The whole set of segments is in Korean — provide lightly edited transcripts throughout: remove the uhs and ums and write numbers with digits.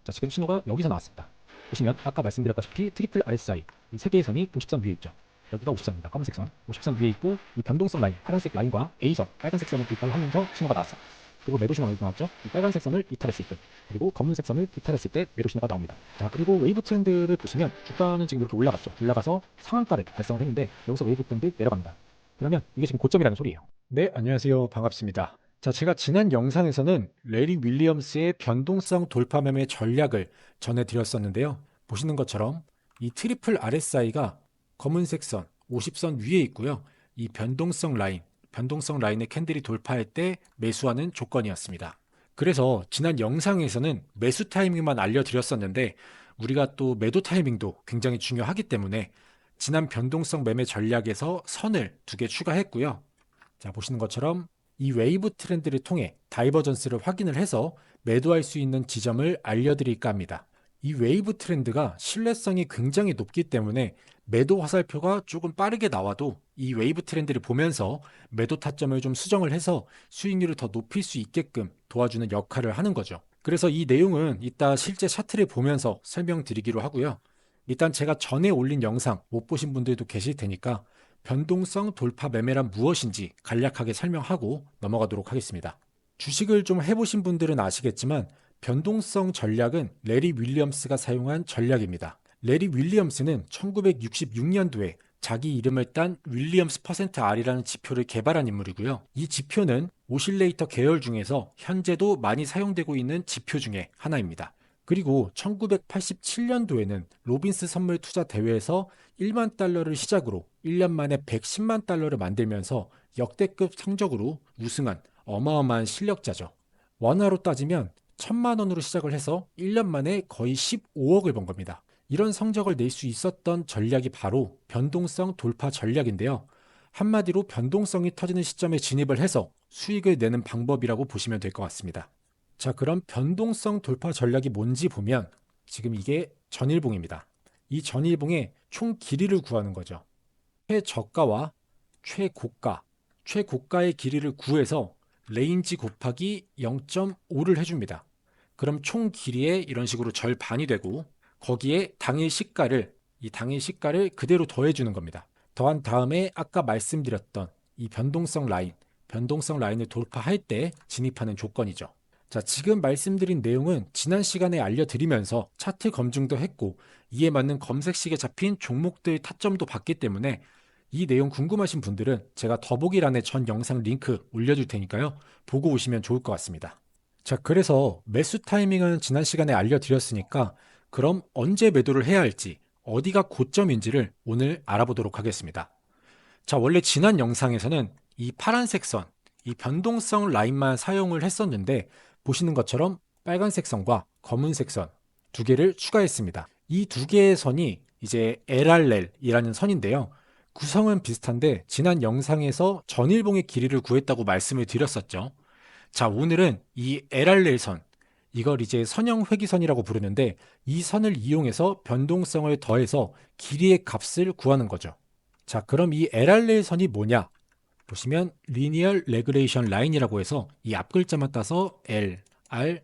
자, 지금 신호가 여기서 나왔습니다. 보시면 아까 말씀드렸다시피 트리플 RSI 이 세 개의 선이 50선 위에 있죠. 여기가 50선입니다. 검은색 선. 50선 위에 있고 이 변동성 라인, 파란색 라인과 A선, 빨간색 선을 이탈을 하면서 신호가 나왔어요. 그리고 매도 신호가 나왔죠. 이 빨간색 선을 이탈했을 때, 그리고 검은색 선을 이탈했을 때 매도 신호가 나옵니다. 자, 그리고 웨이브 트렌드를 보시면 주가는 지금 이렇게 올라갔죠. 올라가서 상한가를 달성을 했는데 여기서 웨이브 트렌드 내려갑니다. 그러면 이게 지금 고점이라는 소리예요. 네, 안녕하세요. 반갑습니다. 자, 제가 지난 영상에서는 레리 윌리엄스의 변동성 돌파 매매 전략을 전해드렸었는데요. 보시는 것처럼 이 트리플 RSI가 검은색 선, 50선 위에 있고요. 이 변동성 라인의 캔들이 돌파할 때 매수하는 조건이었습니다. 그래서 지난 영상에서는 매수 타이밍만 알려드렸었는데 우리가 또 매도 타이밍도 굉장히 중요하기 때문에 지난 변동성 매매 전략에서 선을 2개 추가했고요. 자, 보시는 것처럼 이 웨이브 트렌드를 통해 다이버전스를 확인을 해서 매도할 수 있는 지점을 알려드릴까 합니다. 이 웨이브 트렌드가 신뢰성이 굉장히 높기 때문에 매도 화살표가 조금 빠르게 나와도 이 웨이브 트렌드를 보면서 매도 타점을 좀 수정을 해서 수익률을 더 높일 수 있게끔 도와주는 역할을 하는 거죠. 그래서 이 내용은 이따 실제 차트를 보면서 설명드리기로 하고요. 일단 제가 전에 올린 영상 못 보신 분들도 계실 테니까 변동성 돌파 매매란 무엇인지 간략하게 설명하고 넘어가도록 하겠습니다. 주식을 좀 해보신 분들은 아시겠지만 변동성 전략은 레리 윌리엄스가 사용한 전략입니다. 레리 윌리엄스는 1966년도에 자기 이름을 딴 윌리엄스 퍼센트 R이라는 지표를 개발한 인물이고요. 이 지표는 오실레이터 계열 중에서 현재도 많이 사용되고 있는 지표 중에 하나입니다. 그리고 1987년도에는 로빈스 선물 투자 대회에서 1만 달러를 시작으로 1년 만에 110만 달러를 만들면서 역대급 성적으로 우승한 어마어마한 실력자죠. 원화로 따지면 1000만 원으로 시작을 해서 1년 만에 거의 15억을 번 겁니다. 이런 성적을 낼 수 있었던 전략이 바로 변동성 돌파 전략인데요. 한마디로 변동성이 터지는 시점에 진입을 해서 수익을 내는 방법이라고 보시면 될 것 같습니다. 자, 그럼 변동성 돌파 전략이 뭔지 보면 지금 이게 전일봉입니다. 이 전일봉의 총 길이를 구하는 거죠. 최저가와 최고가의 길이를 구해서 레인지 곱하기 0.5를 해줍니다. 그럼 총 길이에 이런 식으로 절반이 되고 거기에 이 당일 시가를 그대로 더해주는 겁니다. 더한 다음에 아까 말씀드렸던 이 변동성 라인을 돌파할 때 진입하는 조건이죠. 자, 지금 말씀드린 내용은 지난 시간에 알려드리면서 차트 검증도 했고 이에 맞는 검색식에 잡힌 종목들 타점도 봤기 때문에 이 내용 궁금하신 분들은 제가 더보기란에 전 영상 링크 올려줄 테니까요. 보고 오시면 좋을 것 같습니다. 자, 그래서 매수 타이밍은 지난 시간에 알려드렸으니까 그럼 언제 매도를 해야 할지 어디가 고점인지를 오늘 알아보도록 하겠습니다. 자, 원래 지난 영상에서는 이 파란색 선, 이 변동성 라인만 사용을 했었는데 보시는 것처럼 빨간색 선과 검은색 선 2개를 추가했습니다. 이 2개의 선이 이제 LRL이라는 선인데요. 구성은 비슷한데 지난 영상에서 전일봉의 길이를 구했다고 말씀을 드렸었죠. 자, 오늘은 이 LRL 선, 이걸 이제 선형 회기선이라고 부르는데 이 선을 이용해서 변동성을 더해서 길이의 값을 구하는 거죠. 자, 그럼 이 LRL 선이 뭐냐? 보시면 Linear Regression Line이라고 해서 이 앞글자만 따서 L, R,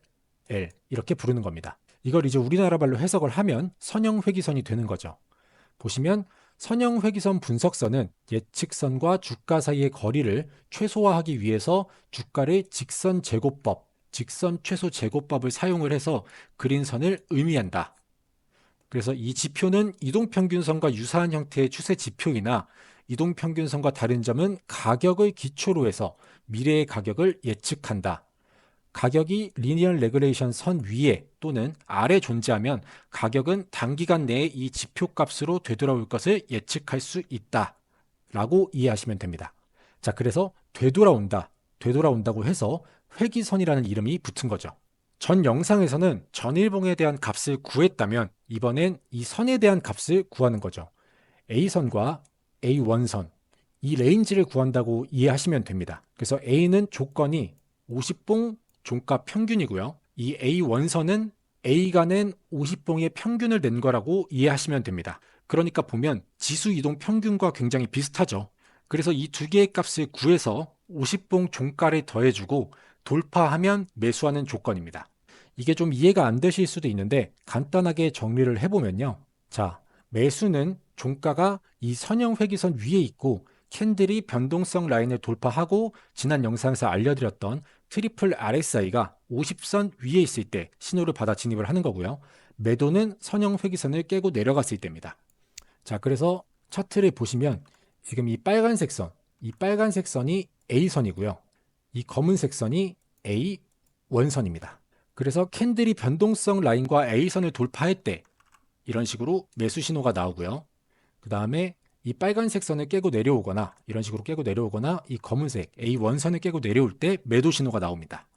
L 이렇게 부르는 겁니다. 이걸 이제 우리나라 말로 해석을 하면 선형 회기선이 되는 거죠. 보시면 선형 회기선 분석선은 예측선과 주가 사이의 거리를 최소화하기 위해서 주가를 직선 최소 제곱법을 사용을 해서 그린 선을 의미한다. 그래서 이 지표는 이동평균선과 유사한 형태의 추세 지표이나 이동평균선과 다른 점은 가격을 기초로 해서 미래의 가격을 예측한다. 가격이 리니얼 레그레이션 선 위에 또는 아래 존재하면 가격은 단기간 내에 이 지표값으로 되돌아올 것을 예측할 수 있다. 라고 이해하시면 됩니다. 자, 그래서 되돌아온다고 해서 회기선이라는 이름이 붙은 거죠. 전 영상에서는 전일봉에 대한 값을 구했다면 이번엔 이 선에 대한 값을 구하는 거죠. A선과 A1선, 이 레인지를 구한다고 이해하시면 됩니다. 그래서 A는 조건이 50봉 종가 평균이고요. 이 A1선은 A가 낸 50봉의 평균을 낸 거라고 이해하시면 됩니다. 그러니까 보면 지수 이동 평균과 굉장히 비슷하죠. 그래서 이 2개의 값을 구해서 50봉 종가를 더해주고 돌파하면 매수하는 조건입니다. 이게 좀 이해가 안 되실 수도 있는데 간단하게 정리를 해보면요. 자, 매수는 종가가 이 선형 회귀선 위에 있고 캔들이 변동성 라인을 돌파하고 지난 영상에서 알려드렸던 트리플 RSI가 50선 위에 있을 때 신호를 받아 진입을 하는 거고요. 매도는 선형 회귀선을 깨고 내려갔을 때입니다. 자, 그래서 차트를 보시면 지금 이 빨간색 선, 이 빨간색 선이 A선이고요. 이 검은색 선이 A1선입니다. 그래서 캔들이 변동성 라인과 A선을 돌파할 때 이런 식으로 매수 신호가 나오고요. 그 다음에 이 빨간색 선을 깨고 내려오거나 이런 식으로 깨고 내려오거나 이 검은색 A1선을 깨고 내려올 때 매도 신호가 나옵니다.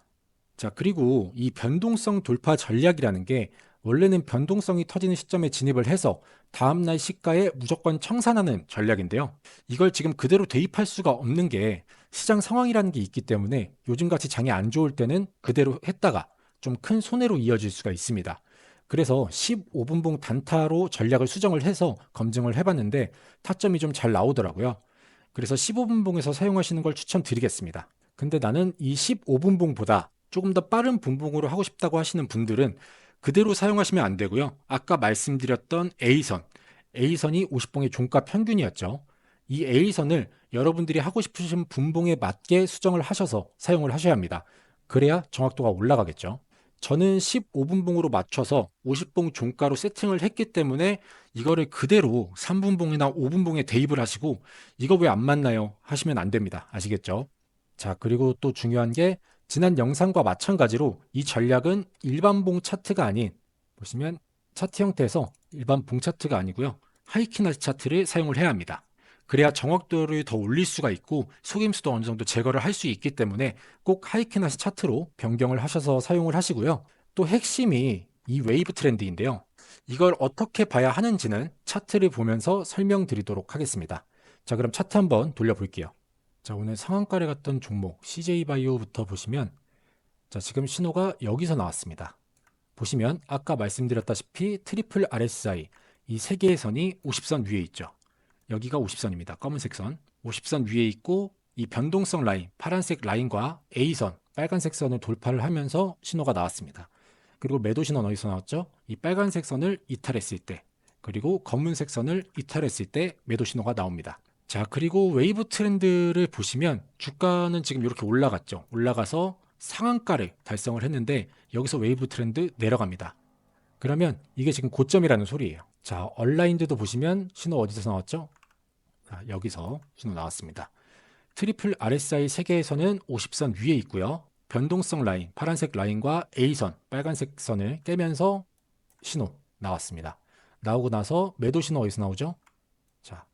자, 그리고 이 변동성 돌파 전략이라는 게 원래는 변동성이 터지는 시점에 진입을 해서 다음날 시가에 무조건 청산하는 전략인데요. 이걸 지금 그대로 대입할 수가 없는 게 시장 상황이라는 게 있기 때문에 요즘같이 장이 안 좋을 때는 그대로 했다가 좀 큰 손해로 이어질 수가 있습니다. 그래서 15분봉 단타로 전략을 수정을 해서 검증을 해봤는데 타점이 좀 잘 나오더라고요. 그래서 15분봉에서 사용하시는 걸 추천드리겠습니다. 근데 나는 이 15분봉보다 조금 더 빠른 분봉으로 하고 싶다고 하시는 분들은 그대로 사용하시면 안 되고요. 아까 말씀드렸던 A선, A선이 50봉의 종가 평균이었죠. 이 A선을 여러분들이 하고 싶으신 분봉에 맞게 수정을 하셔서 사용을 하셔야 합니다. 그래야 정확도가 올라가겠죠. 저는 15분봉으로 맞춰서 50봉 종가로 세팅을 했기 때문에 이거를 그대로 3분봉이나 5분봉에 대입을 하시고 이거 왜 안 맞나요? 하시면 안 됩니다. 아시겠죠? 자, 그리고 또 중요한 게 지난 영상과 마찬가지로 이 전략은 일반 봉 차트가 아닌 보시면 차트 형태에서 일반 봉 차트가 아니고요. 하이키나시 차트를 사용을 해야 합니다. 그래야 정확도를 더 올릴 수가 있고 속임수도 어느 정도 제거를 할 수 있기 때문에 꼭 하이키나시 차트로 변경을 하셔서 사용을 하시고요. 또 핵심이 이 웨이브 트렌드인데요. 이걸 어떻게 봐야 하는지는 차트를 보면서 설명드리도록 하겠습니다. 자, 그럼 차트 한번 돌려볼게요. 자, 오늘 상한가를 갔던 종목 CJ바이오부터 보시면 자, 지금 신호가 여기서 나왔습니다. 보시면 아까 말씀드렸다시피 트리플 RSI 이 세 개의 선이 50선 위에 있죠. 여기가 50선입니다. 검은색 선. 50선 위에 있고 이 변동성 라인, 파란색 라인과 A선, 빨간색 선을 돌파를 하면서 신호가 나왔습니다. 그리고 매도 신호는 어디서 나왔죠? 이 빨간색 선을 이탈했을 때, 그리고 검은색 선을 이탈했을 때 매도 신호가 나옵니다. 자, 그리고 웨이브 트렌드를 보시면 주가는 지금 이렇게 올라갔죠. 올라가서 상한가를 달성을 했는데 여기서 웨이브 트렌드 내려갑니다. 그러면 이게 지금 고점이라는 소리예요. 자, 얼라인드도 보시면 신호 어디서 나왔죠? 자, 여기서 신호 나왔습니다. 트리플 RSI 세개에서는 50선 위에 있고요. 변동성 라인, 파란색 라인과 A선, 빨간색 선을 깨면서 신호 나왔습니다. 나오고 나서 매도 신호 어디서 나오죠? 자,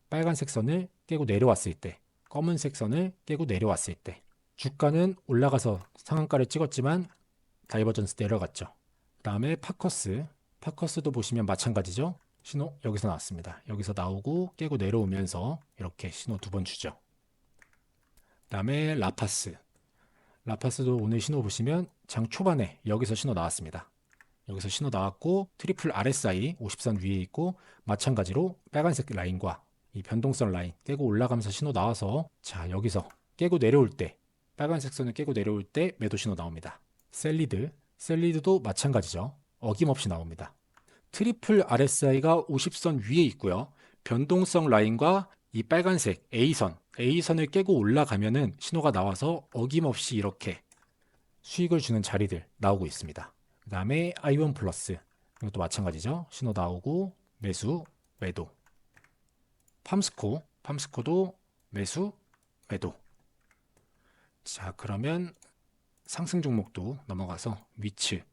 빨간색 선을 깨고 내려왔을 때, 검은색 선을 깨고 내려왔을 때, 주가는 올라가서 상한가를 찍었지만 다이버전스 내려갔죠. 그 다음에 파커스도 보시면 마찬가지죠. 신호 여기서 나왔습니다. 여기서 나오고 깨고 내려오면서 이렇게 신호 두 번 주죠. 그 다음에 라파스도 오늘 신호 보시면 장 초반에 여기서 신호 나왔습니다. 여기서 신호 나왔고 트리플 RSI 50선 위에 있고 마찬가지로 빨간색 라인과 이 변동성 라인 깨고 올라가면서 신호 나와서 자, 여기서 깨고 내려올 때 빨간색 선을 깨고 내려올 때 매도 신호 나옵니다. 셀리드도 마찬가지죠. 어김없이 나옵니다. 트리플 RSI가 50선 위에 있고요. 변동성 라인과 이 빨간색 A선을 깨고 올라가면은 신호가 나와서 어김없이 이렇게 수익을 주는 자리들 나오고 있습니다. 그 다음에 I1 플러스 이것도 마찬가지죠. 신호 나오고 매수, 매도. 팜스코도 매수, 매도. 자, 그러면 상승 종목도 넘어가서 위츠.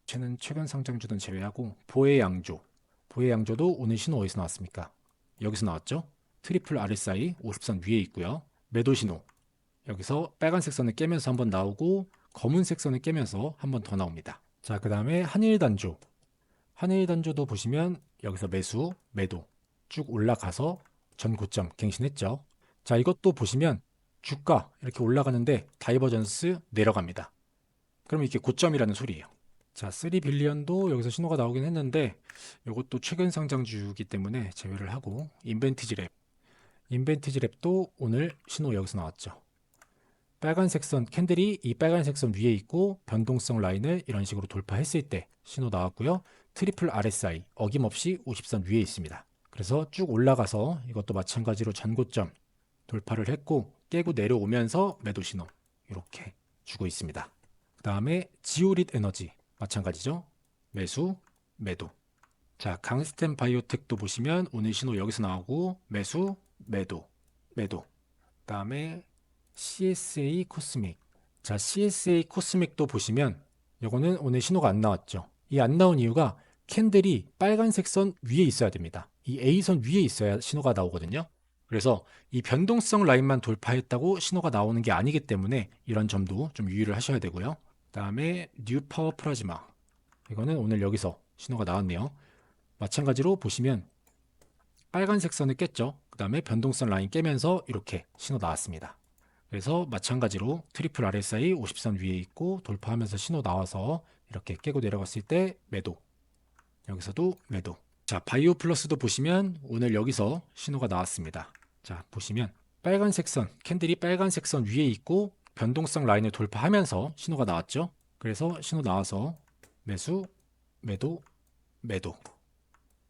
쟤는 최근 상장주는 제외하고 보혜양조도 오늘 신호 어디서 나왔습니까? 여기서 나왔죠? 트리플 RSI 50선 위에 있고요. 매도 신호. 여기서 빨간색 선을 깨면서 한번 나오고 검은색 선을 깨면서 한번 더 나옵니다. 자, 그 다음에 한일단조도 보시면 여기서 매수, 매도 쭉 올라가서 전 고점 갱신했죠. 자, 이것도 보시면 주가 이렇게 올라가는데 다이버전스 내려갑니다. 그럼 이게 고점이라는 소리예요. 자, 3빌리언도 여기서 신호가 나오긴 했는데 이것도 최근 상장주이기 때문에 제외를 하고 인벤티지랩도 오늘 신호 여기서 나왔죠. 빨간색 선 캔들이 이 빨간색 선 위에 있고 변동성 라인을 이런 식으로 돌파했을 때 신호 나왔고요. 트리플 RSI 어김없이 50선 위에 있습니다. 그래서 쭉 올라가서 이것도 마찬가지로 전고점 돌파를 했고 깨고 내려오면서 매도 신호 이렇게 주고 있습니다. 그 다음에 지오릿 에너지 마찬가지죠. 매수, 매도. 자, 강스텐 바이오텍도 보시면 오늘 신호 여기서 나오고 매수, 매도, 매도. 그 다음에 CSA 코스믹. 자, CSA 코스믹도 보시면 이거는 오늘 신호가 안 나왔죠. 이 안 나온 이유가 캔들이 빨간색 선 위에 있어야 됩니다. 이 A선 위에 있어야 신호가 나오거든요. 그래서 이 변동성 라인만 돌파했다고 신호가 나오는 게 아니기 때문에 이런 점도 좀 유의를 하셔야 되고요. 그 다음에 뉴 파워 플라즈마. 이거는 오늘 여기서 신호가 나왔네요. 마찬가지로 보시면 빨간색 선을 깼죠. 그 다음에 변동성 라인 깨면서 이렇게 신호 나왔습니다. 그래서 마찬가지로 트리플 RSI 50선 위에 있고 돌파하면서 신호 나와서 이렇게 깨고 내려갔을 때 매도. 여기서도 매도. 자, 바이오 플러스도 보시면 오늘 여기서 신호가 나왔습니다. 자, 보시면 빨간색 선, 캔들이 빨간색 선 위에 있고 변동성 라인을 돌파하면서 신호가 나왔죠. 그래서 신호 나와서 매수, 매도, 매도.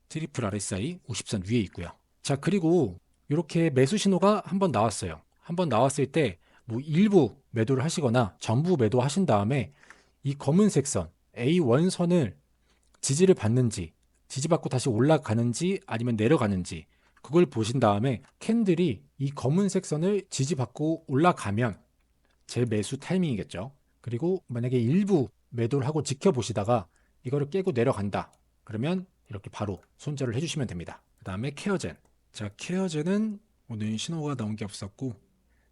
트리플 RSI 50선 위에 있고요. 자, 그리고 이렇게 매수 신호가 한번 나왔어요. 한번 나왔을 때 뭐 일부 매도를 하시거나 전부 매도하신 다음에 이 검은색 선 A1선을 지지를 받는지 지지받고 다시 올라가는지 아니면 내려가는지 그걸 보신 다음에 캔들이 이 검은색 선을 지지받고 올라가면 제 매수 타이밍이겠죠. 그리고 만약에 일부 매도를 하고 지켜보시다가 이거를 깨고 내려간다. 그러면 이렇게 바로 손절을 해주시면 됩니다. 그 다음에 케어젠. 자, 케어젠은 오늘 신호가 나온 게 없었고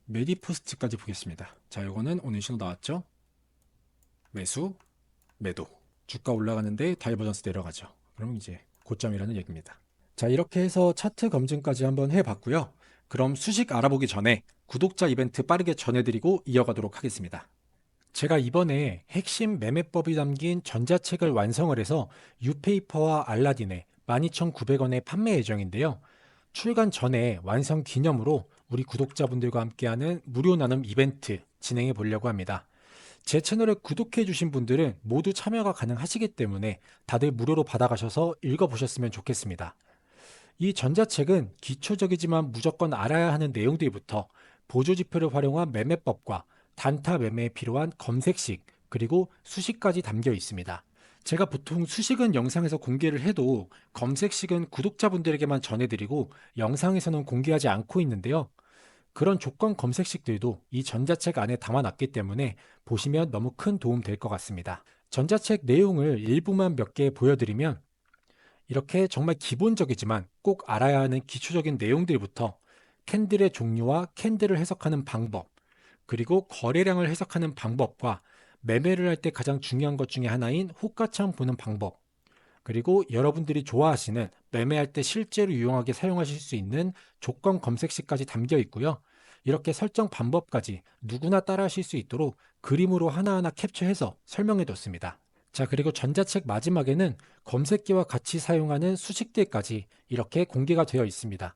메디포스트까지 보겠습니다. 자, 이거는 오늘 신호 나왔죠. 매수, 매도. 주가 올라가는데 다이버전스 내려가죠. 그럼 이제 고점이라는 얘기입니다. 자, 이렇게 해서 차트 검증까지 한번 해봤고요. 그럼 수식 알아보기 전에 구독자 이벤트 빠르게 전해드리고 이어가도록 하겠습니다. 제가 이번에 핵심 매매법이 담긴 전자책을 완성을 해서 유페이퍼와 알라딘에 12,900원에 판매 예정인데요. 출간 전에 완성 기념으로 우리 구독자분들과 함께하는 무료 나눔 이벤트 진행해 보려고 합니다. 제 채널을 구독해 주신 분들은 모두 참여가 가능하시기 때문에 다들 무료로 받아가셔서 읽어보셨으면 좋겠습니다. 이 전자책은 기초적이지만 무조건 알아야 하는 내용들부터 보조지표를 활용한 매매법과 단타 매매에 필요한 검색식 그리고 수식까지 담겨 있습니다. 제가 보통 수식은 영상에서 공개를 해도 검색식은 구독자분들에게만 전해드리고 영상에서는 공개하지 않고 있는데요. 그런 조건 검색식들도 이 전자책 안에 담아놨기 때문에 보시면 너무 큰 도움 될 것 같습니다. 전자책 내용을 일부만 몇 개 보여드리면 이렇게 정말 기본적이지만 꼭 알아야 하는 기초적인 내용들부터 캔들의 종류와 캔들을 해석하는 방법, 그리고 거래량을 해석하는 방법과 매매를 할 때 가장 중요한 것 중에 하나인 호가창 보는 방법, 그리고 여러분들이 좋아하시는 매매할 때 실제로 유용하게 사용하실 수 있는 조건 검색식까지 담겨 있고요. 이렇게 설정 방법까지 누구나 따라 하실 수 있도록 그림으로 하나하나 캡처해서 설명해 뒀습니다. 자, 그리고 전자책 마지막에는 검색기와 같이 사용하는 수식들까지 이렇게 공개가 되어 있습니다.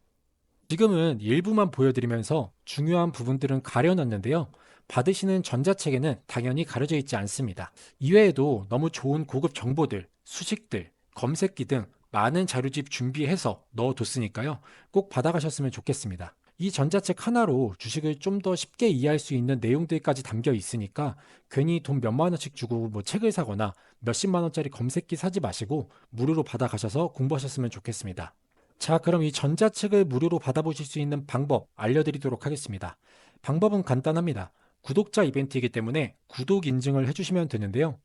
지금은 일부만 보여드리면서 중요한 부분들은 가려놨는데요. 받으시는 전자책에는 당연히 가려져 있지 않습니다. 이외에도 너무 좋은 고급 정보들, 수식들, 검색기 등 많은 자료집 준비해서 넣어뒀으니까요. 꼭 받아가셨으면 좋겠습니다. 이 전자책 하나로 주식을 좀 더 쉽게 이해할 수 있는 내용들까지 담겨 있으니까 괜히 돈 몇만 원씩 주고 뭐 책을 사거나 몇십만 원짜리 검색기 사지 마시고 무료로 받아가셔서 공부하셨으면 좋겠습니다. 자, 그럼 이 전자책을 무료로 받아보실 수 있는 방법 알려드리도록 하겠습니다. 방법은 간단합니다. 구독자 이벤트이기 때문에 구독 인증을 해주시면 되는데요.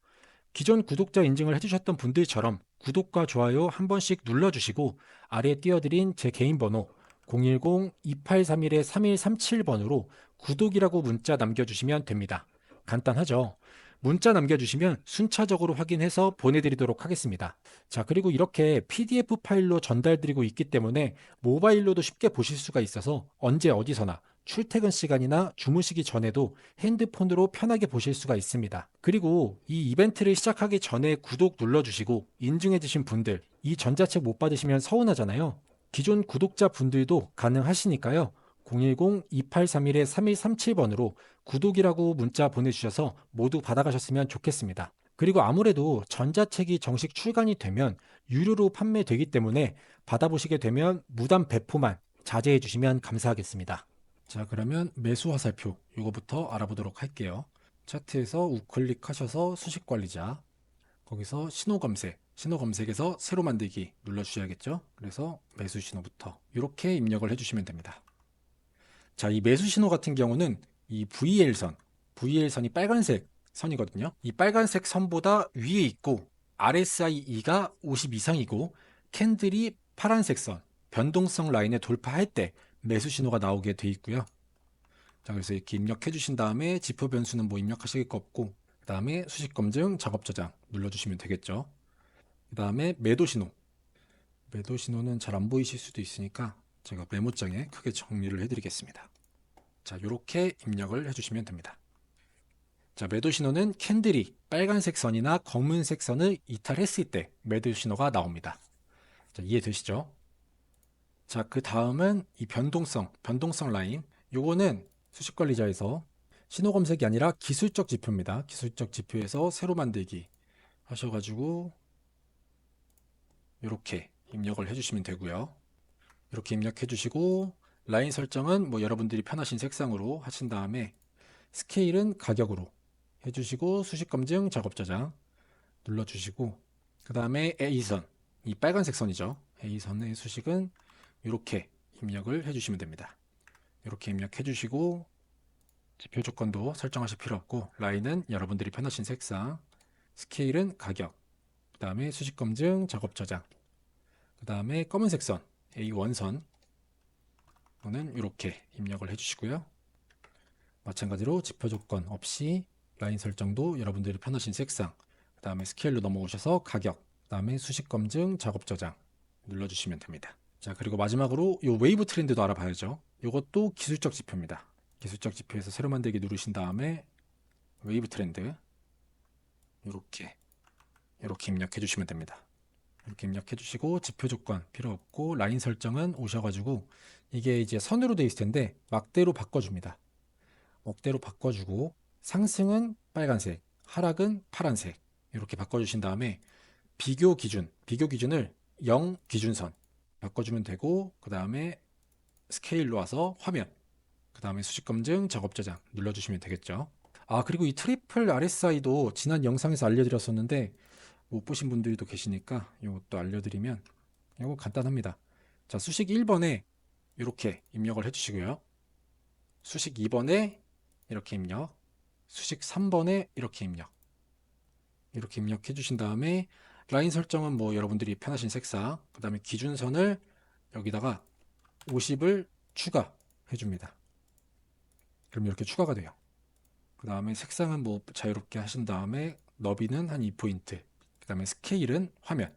기존 구독자 인증을 해주셨던 분들처럼 구독과 좋아요 한 번씩 눌러주시고 아래에 띄워드린 제 개인 번호 010-2831-3137번으로 구독이라고 문자 남겨주시면 됩니다. 간단하죠? 문자 남겨주시면 순차적으로 확인해서 보내드리도록 하겠습니다. 자, 그리고 이렇게 PDF 파일로 전달드리고 있기 때문에 모바일로도 쉽게 보실 수가 있어서 언제 어디서나 출퇴근 시간이나 주무시기 전에도 핸드폰으로 편하게 보실 수가 있습니다. 그리고 이 이벤트를 시작하기 전에 구독 눌러주시고 인증해주신 분들, 이 전자책 못 받으시면 서운하잖아요. 기존 구독자 분들도 가능하시니까요. 010-2831-3137번으로 구독이라고 문자 보내주셔서 모두 받아가셨으면 좋겠습니다. 그리고 아무래도 전자책이 정식 출간이 되면 유료로 판매되기 때문에 받아보시게 되면 무단 배포만 자제해 주시면 감사하겠습니다. 자, 그러면 매수 화살표 이거부터 알아보도록 할게요. 차트에서 우클릭하셔서 수식 관리자, 거기서 신호 검색, 신호 검색에서 새로 만들기 눌러주셔야겠죠. 그래서 매수 신호부터 이렇게 입력을 해주시면 됩니다. 자, 이 매수 신호 같은 경우는 이 VL선이 빨간색 선이거든요. 이 빨간색 선보다 위에 있고 RSI2가 50 이상이고 캔들이 파란색 선, 변동성 라인에 돌파할 때 매수 신호가 나오게 돼 있고요. 자, 그래서 이렇게 입력해 주신 다음에 지표 변수는 뭐 입력하실 거 없고, 그 다음에 수식 검증, 작업 저장 눌러주시면 되겠죠. 그 다음에 매도 신호. 매도 신호는 잘 안 보이실 수도 있으니까 제가 메모장에 크게 정리를 해드리겠습니다. 자, 이렇게 입력을 해주시면 됩니다. 자, 매도 신호는 캔들이 빨간색 선이나 검은색 선을 이탈했을 때 매도 신호가 나옵니다. 자, 이해되시죠? 자, 그 다음은 이 변동성 라인. 요거는 수식 관리자에서 신호 검색이 아니라 기술적 지표입니다. 기술적 지표에서 새로 만들기 하셔가지고 이렇게 입력을 해주시면 되고요. 이렇게 입력해 주시고 라인 설정은 뭐 여러분들이 편하신 색상으로 하신 다음에 스케일은 가격으로 해주시고 수식 검증, 작업 저장 눌러주시고, 그 다음에 A선, 이 빨간색 선이죠. A선의 수식은 이렇게 입력을 해주시면 됩니다. 이렇게 입력해 주시고 지표 조건도 설정하실 필요 없고 라인은 여러분들이 편하신 색상, 스케일은 가격, 그 다음에 수식 검증, 작업 저장, 그 다음에 검은색 선 A1선 는 이렇게 입력을 해주시고요. 마찬가지로 지표 조건 없이 라인 설정도 여러분들이 편하신 색상, 그 다음에 스케일로 넘어오셔서 가격, 그 다음에 수식 검증, 작업 저장 눌러주시면 됩니다. 자, 그리고 마지막으로 이 웨이브 트렌드도 알아봐야죠. 이것도 기술적 지표입니다. 기술적 지표에서 새로 만들기 누르신 다음에 웨이브 트렌드 이렇게 입력해 주시면 됩니다. 이렇게 입력해 주시고 지표 조건 필요 없고 라인 설정은 오셔가지고 이게 이제 선으로 돼 있을 텐데 막대로 바꿔줍니다. 막대로 바꿔주고 상승은 빨간색, 하락은 파란색 이렇게 바꿔주신 다음에 비교 기준을 0 기준선 바꿔주면 되고, 그 다음에 스케일로 와서 화면, 그 다음에 수식 검증, 작업 저장 눌러주시면 되겠죠. 아, 그리고 이 트리플 RSI도 지난 영상에서 알려드렸었는데 못 보신 분들도 계시니까 이것도 알려드리면 이거 간단합니다. 자, 수식 1번에 이렇게 입력을 해주시고요. 수식 2번에 이렇게 입력, 수식 3번에 이렇게 입력해 주신 다음에 라인 설정은 뭐 여러분들이 편하신 색상, 그 다음에 기준선을 여기다가 50을 추가해 줍니다. 그럼 이렇게 추가가 돼요. 그 다음에 색상은 뭐 자유롭게 하신 다음에 너비는 한 2포인트, 그 다음에 스케일은 화면,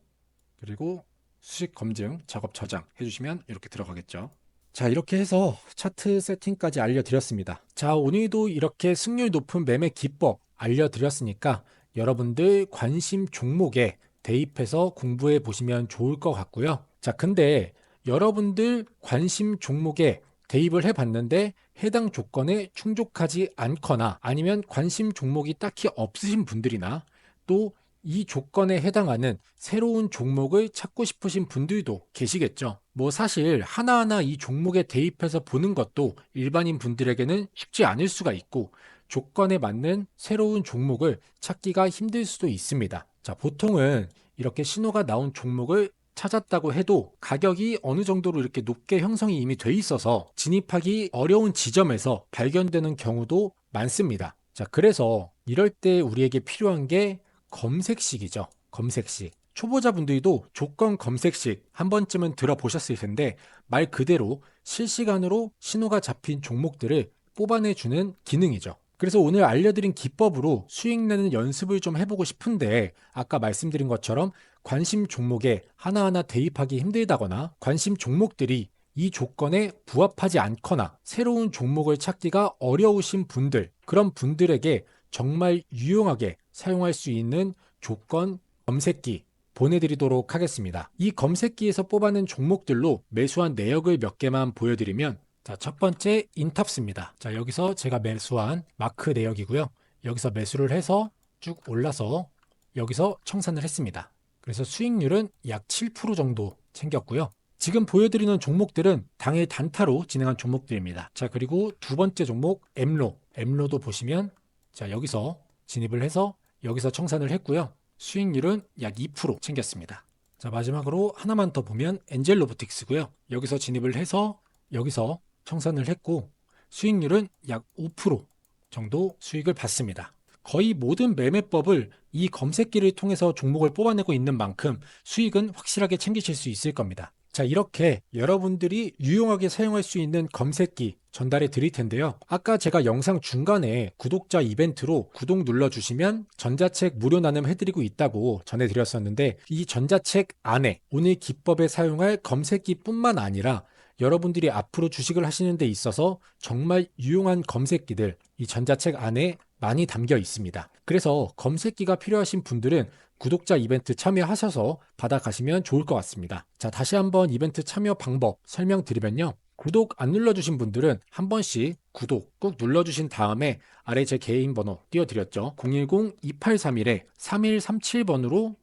그리고 수식 검증, 작업 저장 해주시면 이렇게 들어가겠죠. 자, 이렇게 해서 차트 세팅까지 알려드렸습니다. 자, 오늘도 이렇게 승률 높은 매매 기법 알려드렸으니까 여러분들 관심 종목에 대입해서 공부해 보시면 좋을 것 같고요. 자, 근데 여러분들 관심 종목에 대입을 해봤는데 해당 조건에 충족하지 않거나 아니면 관심 종목이 딱히 없으신 분들이나 또 이 조건에 해당하는 새로운 종목을 찾고 싶으신 분들도 계시겠죠. 뭐 사실 하나하나 이 종목에 대입해서 보는 것도 일반인 분들에게는 쉽지 않을 수가 있고 조건에 맞는 새로운 종목을 찾기가 힘들 수도 있습니다. 자, 보통은 이렇게 신호가 나온 종목을 찾았다고 해도 가격이 어느 정도로 이렇게 높게 형성이 이미 돼 있어서 진입하기 어려운 지점에서 발견되는 경우도 많습니다. 자, 그래서 이럴 때 우리에게 필요한 게 검색식이죠. 검색식. 초보자분들도 조건 검색식 한 번쯤은 들어보셨을 텐데 말 그대로 실시간으로 신호가 잡힌 종목들을 뽑아내주는 기능이죠. 그래서 오늘 알려드린 기법으로 수익 내는 연습을 좀 해보고 싶은데 아까 말씀드린 것처럼 관심 종목에 하나하나 대입하기 힘들다거나 관심 종목들이 이 조건에 부합하지 않거나 새로운 종목을 찾기가 어려우신 분들, 그런 분들에게 정말 유용하게 사용할 수 있는 조건 검색기 보내드리도록 하겠습니다. 이 검색기에서 뽑아낸 종목들로 매수한 내역을 몇 개만 보여드리면 자, 첫 번째 인탑스입니다. 자, 여기서 제가 매수한 마크 내역이고요. 여기서 매수를 해서 쭉 올라서 여기서 청산을 했습니다. 그래서 수익률은 약 7% 정도 챙겼고요. 지금 보여드리는 종목들은 당일 단타로 진행한 종목들입니다. 자, 그리고 두 번째 종목 엠로도 보시면 자, 여기서 진입을 해서 여기서 청산을 했고요. 수익률은 약 2% 챙겼습니다. 자, 마지막으로 하나만 더 보면 엔젤 로보틱스고요. 여기서 진입을 해서 여기서 청산을 했고 수익률은 약 5% 정도 수익을 받습니다. 거의 모든 매매법을 이 검색기를 통해서 종목을 뽑아내고 있는 만큼 수익은 확실하게 챙기실 수 있을 겁니다. 자, 이렇게 여러분들이 유용하게 사용할 수 있는 검색기 전달해 드릴 텐데요. 아까 제가 영상 중간에 구독자 이벤트로 구독 눌러주시면 전자책 무료 나눔 해드리고 있다고 전해드렸었는데 이 전자책 안에 오늘 기법에 사용할 검색기뿐만 아니라 여러분들이 앞으로 주식을 하시는 데 있어서 정말 유용한 검색기들 이 전자책 안에 많이 담겨 있습니다. 그래서 검색기가 필요하신 분들은 구독자 이벤트 참여하셔서 받아가시면 좋을 것 같습니다. 자, 다시 한번 이벤트 참여 방법 설명드리면요. 구독 안 눌러주신 분들은 한 번씩 구독 꾹 눌러주신 다음에 아래 제 개인 번호 띄워드렸죠. 010-2831-3137번으로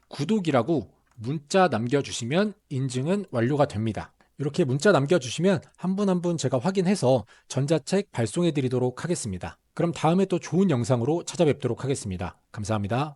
구독이라고 문자 남겨주시면 인증은 완료가 됩니다. 이렇게 문자 남겨주시면 한 분 한 분 제가 확인해서 전자책 발송해 드리도록 하겠습니다. 그럼 다음에 또 좋은 영상으로 찾아뵙도록 하겠습니다. 감사합니다.